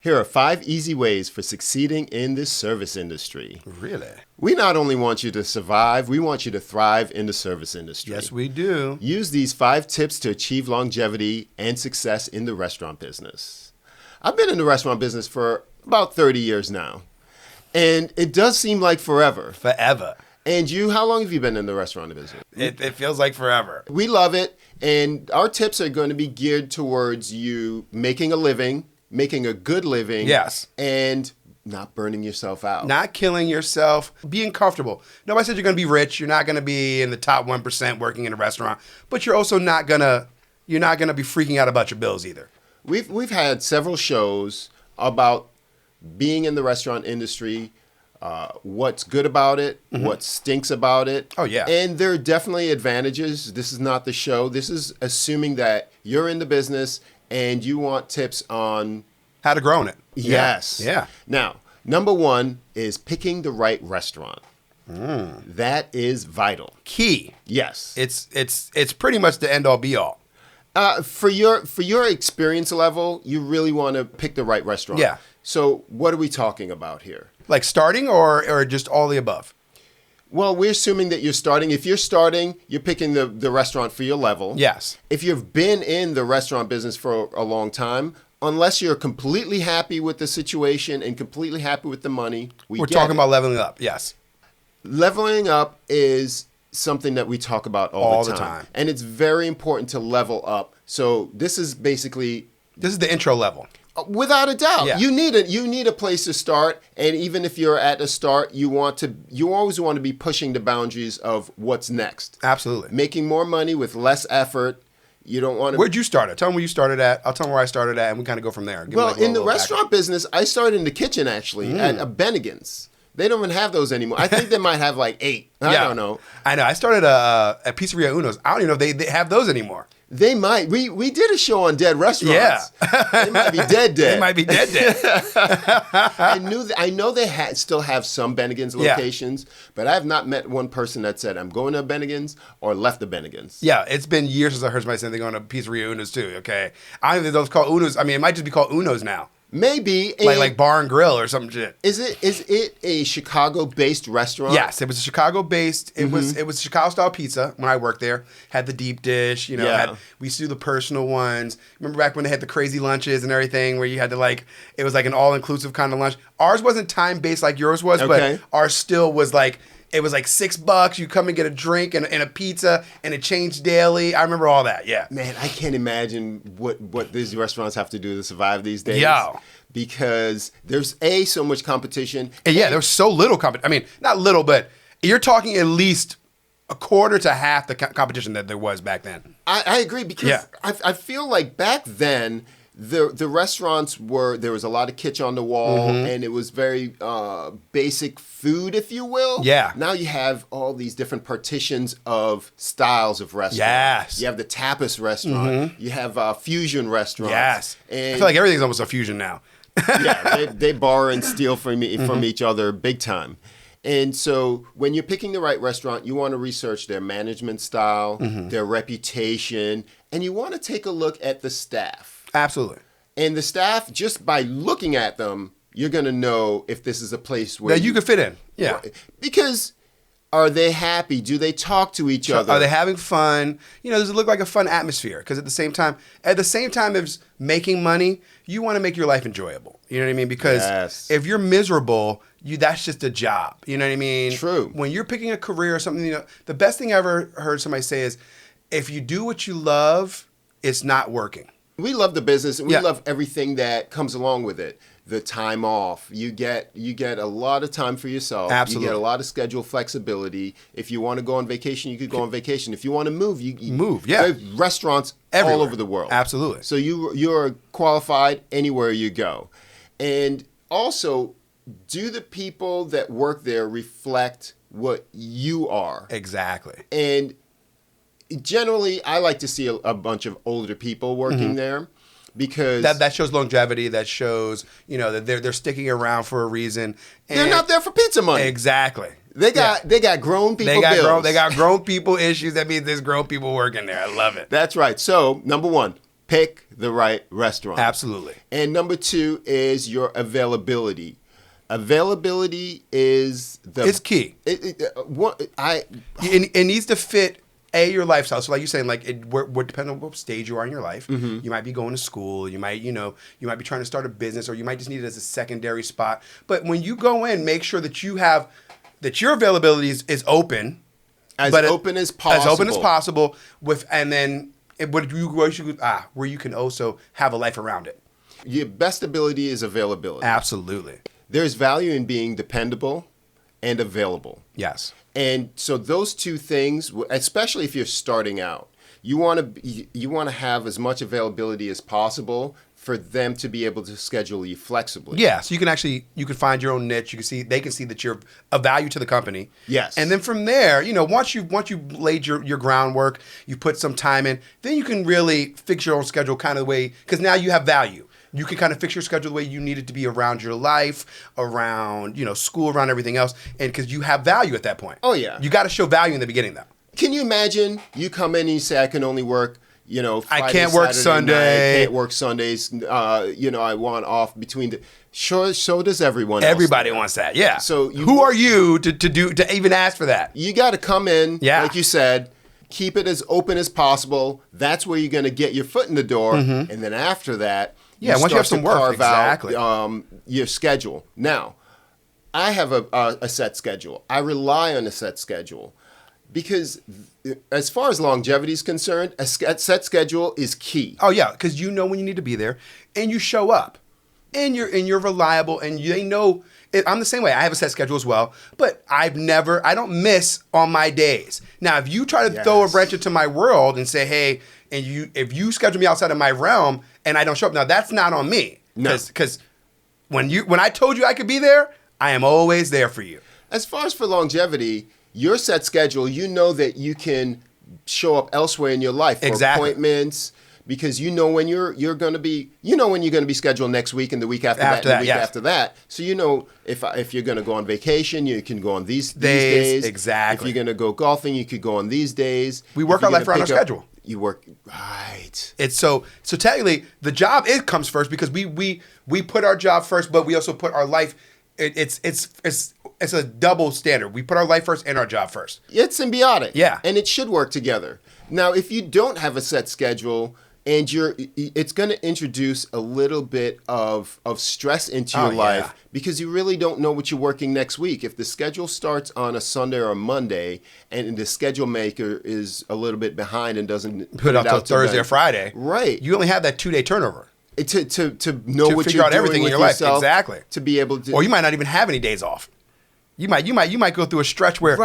Here are 5 easy ways for succeeding in this service industry. Really? We not only want you to survive, we want you to thrive in the service industry. Yes, we do. Use these 5 tips to achieve longevity and success in the restaurant business. I've been in the restaurant business for about 30 years now, and it does seem like forever. Forever. And you, how long have you been in the restaurant business? It feels like forever. We love it, and our tips are going to be geared towards you making a living, making a good living. Yes. And not burning yourself out. Not killing yourself, being comfortable. Nobody said you're going to be rich. You're not going to be in the top 1% working in a restaurant, but you're also not going to be freaking out about your bills either. We've had several shows about being in the restaurant industry, what's good about it, what stinks about it. Oh, yeah. And there are definitely advantages. This is not the show. This is assuming that you're in the business and you want tips on how to grow in it. Yes. Yeah. Now, number 1 is picking the right restaurant. That is vital. Key. Yes. It's pretty much the end all be all. For your experience level, you really want to pick the right restaurant. Yeah. So what are we talking about here? Like starting or just all the above? Well, we're assuming that you're starting. If you're starting, you're picking the restaurant for your level. Yes. If you've been in the restaurant business for a long time, unless you're completely happy with the situation and completely happy with the money, we're talking about leveling up. Yes. Leveling up is something that we talk about all the time. And it's very important to level up. So this is basically... This is the intro level. Without a doubt. Yeah. You need a place to start, and even if you're at a start, you always want to be pushing the boundaries of what's next. Absolutely. Making more money with less effort. You don't want to... Where'd you start at? Tell them where you started at. I'll tell them where I started at, and we kind of go from there. Well, in the restaurant business, I started in the kitchen, actually, at a Bennigan's. They don't even have those anymore. I think they might have like 8. I don't know. I know. I started at Pizzeria Uno's. I don't even know if they have those anymore. They might. We did a show on dead restaurants. Yeah. They might be dead. They might be dead. I know they still have some Bennigan's locations, but I have not met one person that said, I'm going to a Bennigan's or left the Bennigan's. Yeah, it's been years since I heard somebody say they're going to Pizzeria Uno's too, okay? I don't think those called Uno's. I mean, it might just be called Uno's now. Maybe. Like bar and grill or some shit. Is it a Chicago-based restaurant? Yes, it was a Chicago-based. It was Chicago-style pizza when I worked there. Had the deep dish, we used to do the personal ones. Remember back when they had the crazy lunches and everything where you had to it was like an all-inclusive kind of lunch. Ours wasn't time-based like yours was, but ours still was like, it was like $6. You come and get a drink and a pizza, and it changed daily. I remember all that. Yeah. Man, I can't imagine what these restaurants have to do to survive these days. Yeah. Because there's so much competition. And there was so little competition. I mean, not little, but you're talking at least a quarter to half the competition that there was back then. I agree because I feel like back then, the restaurants there was a lot of kitsch on the wall, and it was very basic food, if you will. Yeah. Now you have all these different partitions of styles of restaurants. Yes. You have the tapas restaurant. You have fusion restaurants. Yes. And I feel like everything's almost a fusion now. Yeah, they borrow and steal from each other big time. And so when you're picking the right restaurant, you want to research their management style, their reputation, and you want to take a look at the staff. Absolutely. And the staff, just by looking at them, you're going to know if this is a place where... That you could fit in. Yeah. Because are they happy? Do they talk to each other? Are they having fun? Does it look like a fun atmosphere? Because at the same time as making money, you want to make your life enjoyable. You know what I mean? Because if you're miserable, that's just a job. You know what I mean? True. When you're picking a career or something, the best thing I ever heard somebody say is, if you do what you love, it's not working. We love the business, and we love everything that comes along with it. The time off, you get a lot of time for yourself. Absolutely. You get a lot of schedule flexibility. If you want to go on vacation, you could go on vacation. If you want to move, you move. Yeah, there are restaurants everywhere, all over the world. Absolutely. So you're qualified anywhere you go, and also, do the people that work there reflect what you are? Exactly. And generally, I like to see a bunch of older people working there because... That shows longevity. That shows, that they're sticking around for a reason. And they're not there for pizza money. Exactly. They got grown people bills. They got grown people issues. That means there's grown people working there. I love it. That's right. So, number 1, Pick the right restaurant. Absolutely. And number 2 is your availability. Availability is it's key. It needs to fit your lifestyle. So like you're saying, like what depends on what stage you are in your life. Mm-hmm. You might be going to school. You might be trying to start a business, or you might just need it as a secondary spot. But when you go in, make sure that your availability is open, open as possible. As open as possible. Where you can also have a life around it. Your best ability is availability. Absolutely. There's value in being dependable and available. Yes. And so those two things, especially if you're starting out, you want to have as much availability as possible for them to be able to schedule you flexibly. Yeah, so you can find your own niche. They can see that you're of value to the company. Yes. And then from there, once you've laid your groundwork, you put some time in, then you can really fix your own schedule kind of the way, because now you have value. You can kind of fix your schedule the way you need it to be around your life, around, school, around everything else. And because you have value at that point. Oh, yeah. You got to show value in the beginning, though. Can you imagine you come in and you say, I can only work, Friday, I can't work Saturday Sunday. Night, I can't work Sundays. I want off between the... Sure, so does everyone else. Everybody wants that, yeah. So who are you to even ask for that? You got to come in, yeah. like you said, keep it as open as possible. That's where you're going to get your foot in the door. Mm-hmm. And then after that... Yeah, once you have some work, exactly. Your schedule. Now, I have a set schedule. I rely on a set schedule because as far as longevity is concerned, a set schedule is key. Oh, yeah, because you know when you need to be there, and you show up, and you're reliable, and they know. I'm the same way. I have a set schedule as well, but I don't miss on my days. Now, if you try to throw a wrench into my world and say, hey, if you schedule me outside of my realm and I don't show up, now that's not on me. No. Because when I told you I could be there, I am always there for you. As far as for longevity, your set schedule, you know that you can show up elsewhere in your life for appointments, because when you're going to be, when you're going to be scheduled next week and the week after that, and the week after that. So if you're going to go on vacation, you can go on these days. Exactly. If you're going to go golfing, you could go on these days. We work our life around our schedule. You work right. It's so technically the job comes first, because we put our job first, but we also put our life. It's a double standard. We put our life first and our job first. It's symbiotic. Yeah, and it should work together. Now, if you don't have a set schedule, and it's going to introduce a little bit of stress into your life, because you really don't know what you're working next week. If the schedule starts on a Sunday or a Monday, and the schedule maker is a little bit behind and doesn't put it out till Thursday or Friday, right? You only have that 2-day turnover to know what figure you're out everything doing in with your yourself, life, exactly. To be able to, or you might not even have any days off. You might go through a stretch where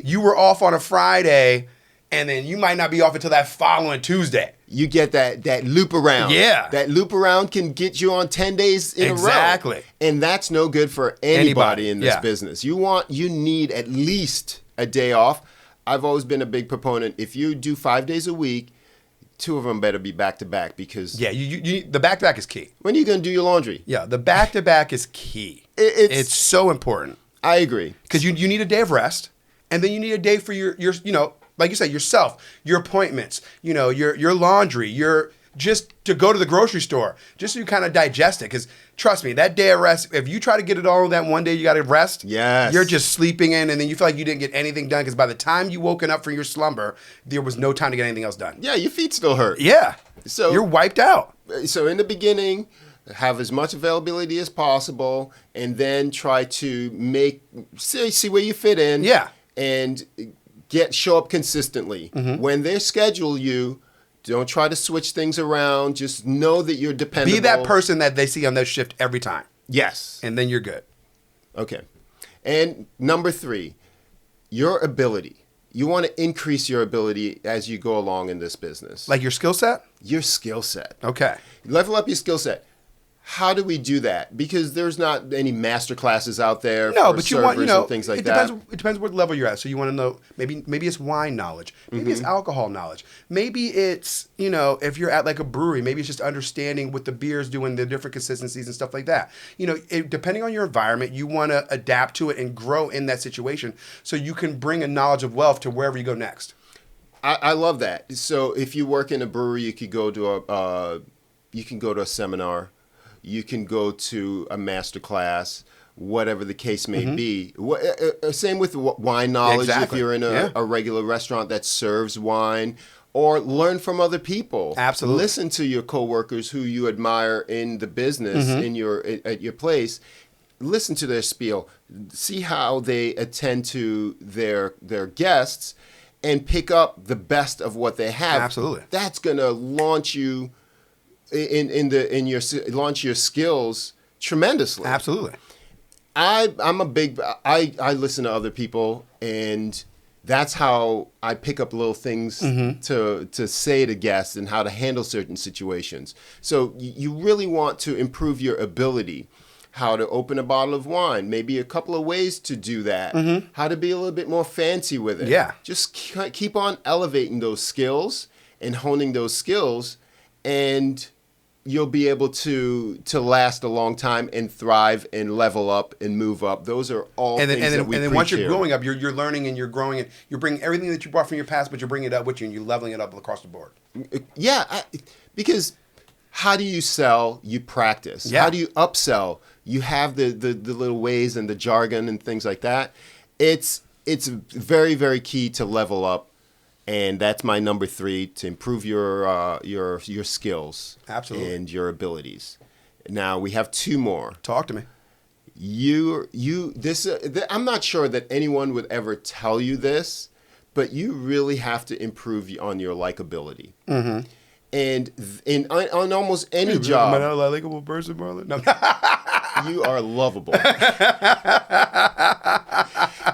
you were off on a Friday, and then you might not be off until that following Tuesday. You get that loop around. Yeah. That loop around can get you on 10 days in a row. Exactly. And that's no good for anybody in this business. You need at least a day off. I've always been a big proponent. If you do 5 days a week, 2 of them better be back to back, because you the back to back is key. When are you going to do your laundry? Yeah, the back to back is key. It's so important. I agree. Because you need a day of rest, and then you need a day for your like you said, yourself, your appointments, your laundry, just to go to the grocery store, just so you kind of digest it. Because trust me, that day of rest, if you try to get it all that one day you got to rest, you're just sleeping in, and then you feel like you didn't get anything done, because by the time you woken up from your slumber, there was no time to get anything else done. Yeah, your feet still hurt. Yeah. So you're wiped out. So in the beginning, have as much availability as possible, and then try to see where you fit in. Yeah. And show up consistently. Mm-hmm. When they schedule you, don't try to switch things around. Just know that you're dependable. Be that person that they see on their shift every time. Yes. And then you're good. Okay. And number 3, your ability. You want to increase your ability as you go along in this business. Like your skill set? Your skill set. Okay. Level up your skill set. How do we do that? Because there's not any master classes out there for but you want, and things like that. It depends what level you're at. So you want to know, maybe it's wine knowledge. Maybe it's alcohol knowledge. Maybe it's, if you're at like a brewery, maybe it's just understanding what the beer's doing, the different consistencies and stuff like that. Depending on your environment, you want to adapt to it and grow in that situation so you can bring a knowledge of wealth to wherever you go next. I love that. So if you work in a brewery, you could go to a seminar, you can go to a master class, whatever the case may be. Same with wine knowledge. Exactly. If you're in a regular restaurant that serves wine, or learn from other people. Absolutely. Listen to your coworkers who you admire in the business at your place. Listen to their spiel. See how they attend to their guests, and pick up the best of what they have. Absolutely. That's gonna launch you launch your skills tremendously. Absolutely. I listen to other people, and that's how I pick up little things to say to guests and how to handle certain situations. So you really want to improve your ability. How to open a bottle of wine, maybe a couple of ways to do that. How to be a little bit more fancy with it. Yeah. Just keep on elevating those skills and honing those skills, and you'll be able to last a long time and thrive and level up and move up. Those are all things that we And then preach once you're here. growing up, you're learning and you're growing, and you're bringing everything that you brought from your past, but you're bringing it up with you, and you're leveling it up across the board. Yeah, because how do you sell? You practice. Yeah. How do you upsell? You have the little ways and the jargon and things like that. It's very, very key to level up, and that's my number 3, to improve your skills. Absolutely. And your abilities. Now we have 2 more. Talk to me. I'm not sure that anyone would ever tell you this, but you really have to improve on your likability. And on almost any job, Am I not a likable person, Marlon? No. you are lovable.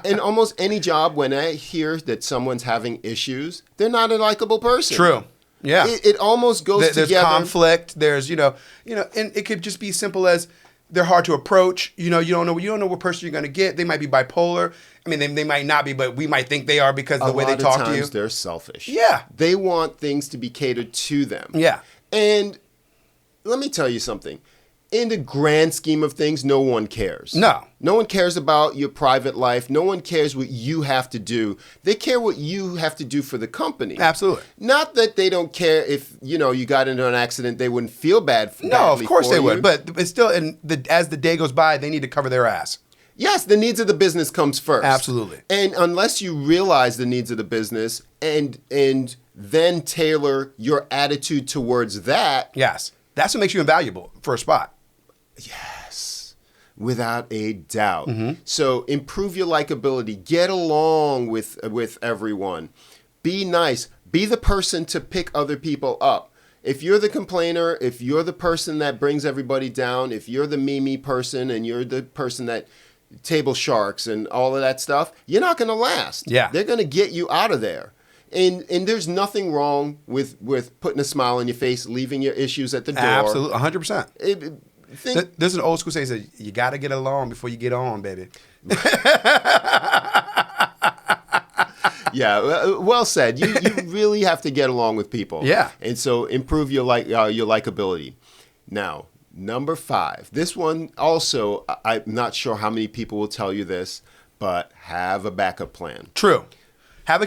In almost any job, when I hear that someone's having issues, they're not a likable person. True. Yeah. It almost goes There's together. conflict. There's, and it could just be simple as they're hard to approach. You don't know what person you're going to get. They might be bipolar. I mean, they might not be, but we might think they are because of the way they talk to you. They're selfish. Yeah. They want things to be catered to them. Yeah. And let me tell you something. In the grand scheme of things, no one cares. No. No one cares about your private life. No one cares what you have to do. They care what you have to do for the company. Absolutely. Not that they don't care if, you got into an accident, they wouldn't feel bad for No, of course they you. would. But it's still, as the day goes by, they need to cover their ass. Yes, the needs of the business comes first. Absolutely. And unless you realize the needs of the business and then tailor your attitude towards that. Yes. That's what makes you invaluable for a spot. Yes, without a doubt. So improve your likability. Get along with everyone. Be nice. Be the person to pick other people up. If you're the complainer, if you're the person that brings everybody down, if you're the me person and you're the person that table sharks and all of that stuff, you're not going to last. Yeah. They're going to get you out of there. And there's nothing wrong with putting a smile on your face, leaving your issues at the door. Absolutely, 100%. There's an old school saying that you got to get along before you get on, baby. Yeah, well said. You really have to get along with people. Yeah. And so improve your likability. Now, number 5. This one also, I'm not sure how many people will tell you this, but have a backup plan. True. Have a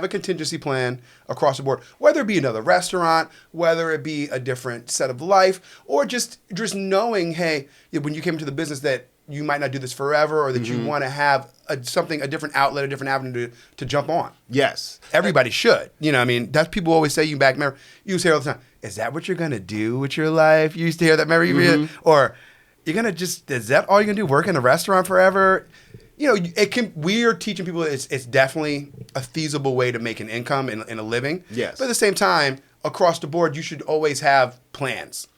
contingency plan across the board, whether it be another restaurant, whether it be a different set of life, or just knowing, hey, when you came into the business that you might not do this forever, or that you want to have a different outlet, a different avenue to jump on. Yes. Everybody should. That's people always say, you back, remember, you used to hear all the time, is that what you're going to do with your life? You used to hear that, remember? Or you're going to is that all you're going to do, work in a restaurant forever? We are teaching people it's definitely a feasible way to make an income and a living. Yes. But at the same time, across the board, you should always have plans.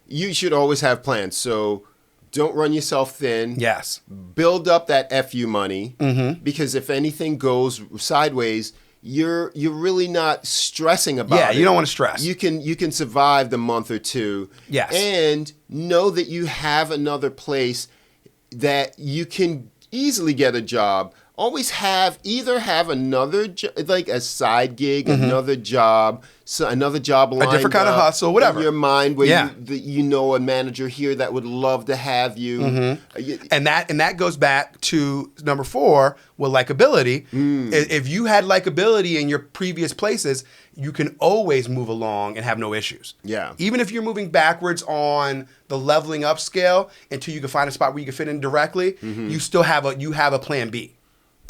You should always have plans. So don't run yourself thin. Yes. Build up that FU money, because if anything goes sideways, you're really not stressing about it. Yeah, you don't want to stress. You can survive the month or two. Yes. And know that you have another place that you can easily get a job always have another like a side gig, another job, another job lined a different kind of hustle, whatever in your mind where you know a manager here that would love to have you. And that goes back to number 4 with likability. If you had likability in your previous places, you can always move along and have no issues. Yeah. Even if you're moving backwards on the leveling up scale until you can find a spot where you can fit in directly, you still have a plan B.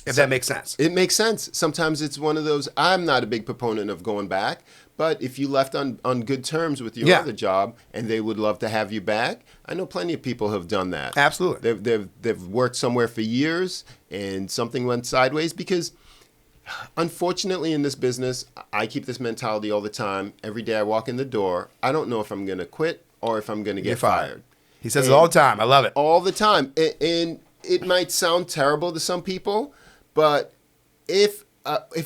If that makes sense. It makes sense. Sometimes it's one of those, I'm not a big proponent of going back, but if you left on good terms with your other job and they would love to have you back, I know plenty of people have done that. Absolutely. They've worked somewhere for years and something went sideways because unfortunately in this business, I keep this mentality all the time. Every day I walk in the door, I don't know if I'm going to quit or if I'm going to get fired. He says it all the time. I love it. All the time. And it might sound terrible to some people, but if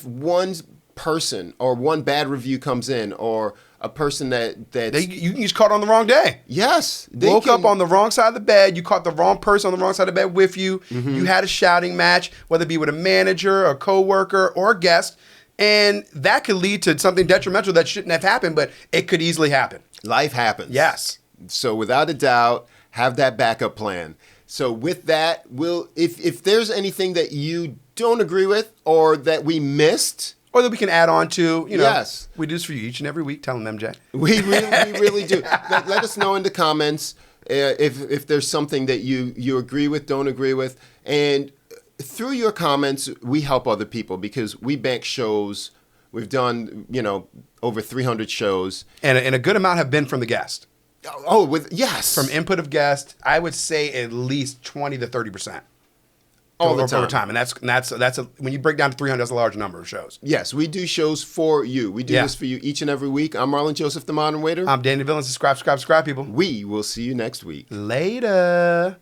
one person or one bad review comes in or a person you just caught on the wrong day. Yes. Woke up on the wrong side of the bed. You caught the wrong person on the wrong side of the bed with you. You had a shouting match, whether it be with a manager, a coworker, or a guest. And that could lead to something detrimental that shouldn't have happened, but it could easily happen. Life happens. Yes. So without a doubt, have that backup plan. So with that, if there's anything that you don't agree with or that we missed, or that we can add on to, yes, we do this for you each and every week. Tell them, MJ. We really do. Let us know in the comments if there's something that you agree with, don't agree with, and through your comments, we help other people because we bank shows. We've done over 300 shows, and a good amount have been from the guest. Oh, yes, from input of guests, I would say at least 20 to 30%. All the time. Over time. And that's when you break down to 300, that's a large number of shows. Yes, we do shows for you. We do this for you each and every week. I'm Marlon Joseph, the Modern Waiter. I'm Danny Villain. Subscribe, people. We will see you next week. Later.